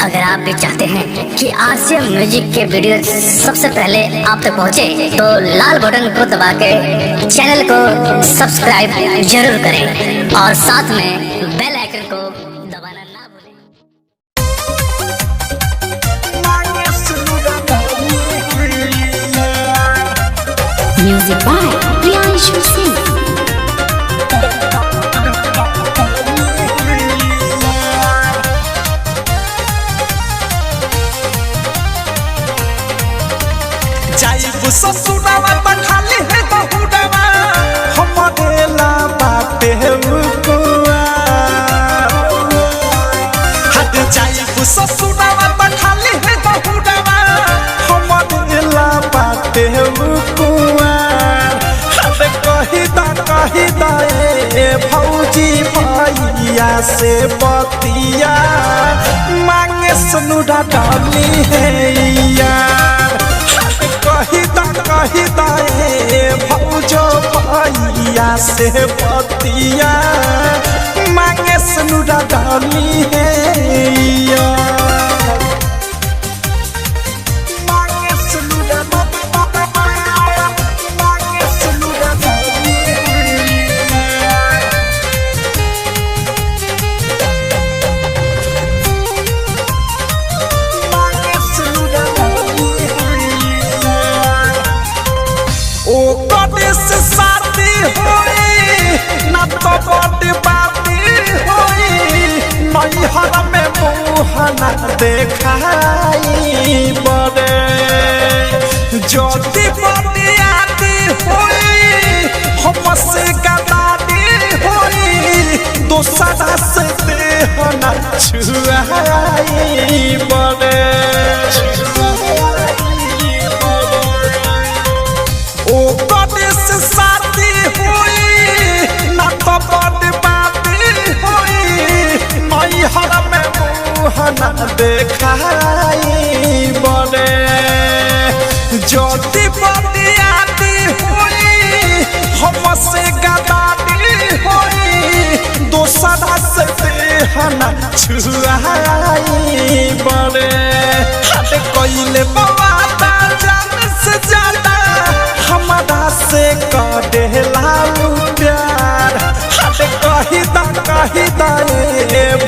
अगर आप भी चाहते हैं कि आरसीएम म्यूजिक के वीडियो सबसे पहले आप तक पहुंचे, तो लाल बटन को दबा के चैनल को सब्सक्राइब जरूर करें और साथ में बेल आइकन को दबाना ना भूलें। Music by Priyanshu Singh. ससुरावा खाली है बहुरावा हमारे ला बाटे हुआ हट जाई ससुरावा खाली है बहुरावा हमारे ला बाटे हुआ हट कही दा भौजी भैया से बतिया मांगे सनुरा डाली है यार कही दाए भौजो भैया से बतिया मांगे सनुरा डाली है शादी होई ना तो बड़ी बाती होई नैहर में मुहना देखाई बड़े ज्योति बड़ी आती होई हमसे गदादी होई दोसरा से देहना छुआई बड़े शादी हुई ना तो बड़ी बाती हुई नैहर में मुहना देखाई बड़े ज्योति बड़ी आती हुई हमसे गदादी हुई दोसरा से देहना छुआई बड़े हट कइले बाबा जान से ज्यादा हमारा से करे लालू प्यार हट कही दा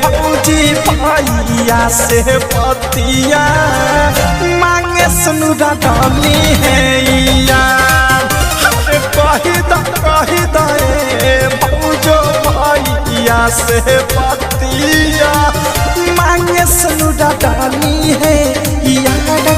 भौजी भैया से बतिया मांगे सनुरा डाली है यार हट कही दा भौजो भैया से बतिया मांगे सनुरा डाली है यार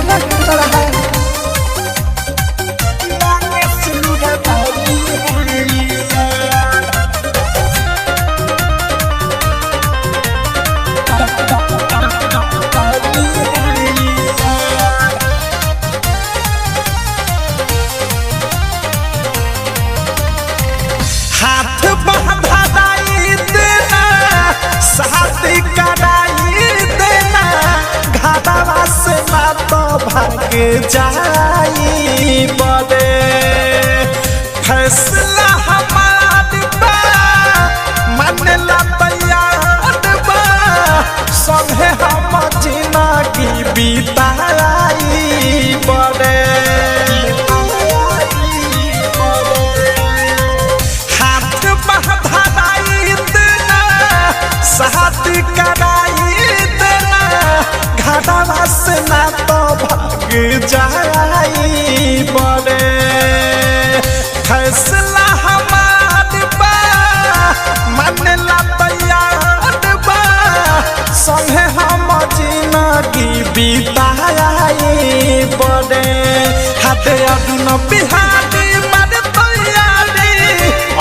हाथ बंधाई देना शादी कराई देना घाटावा से ना तो भाग जाई बड़े फैसला हमार बा मानेला तैयार बा संगे हम जिंदगी बिताई बड़े शादी कराई देना घाटावा से ना तो भाग जाई बड़े फैसला हमार बा मानेला तैयार बा संगे हम जिंदगी बिताई बड़े हाथे अदुन बिहारी मारे तैयारी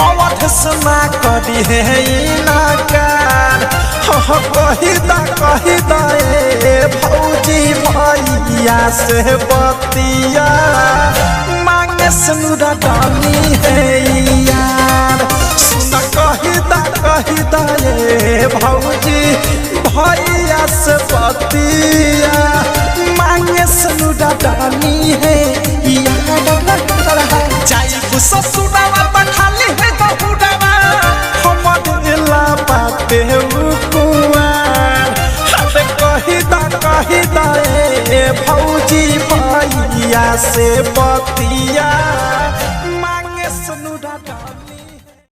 अवध सुना करी है इनकार कही दा भौजी भैया से बतिया मांगे सनुरा डाली है यार सुना कही दा भौजी भैया से बतिया मांगे सनुरा डाली है यार जाई ससुरावा खाली है बहुरावा हमारे ला बाटे कुआर हट कही दा कही दे भौजी भैया से बतिया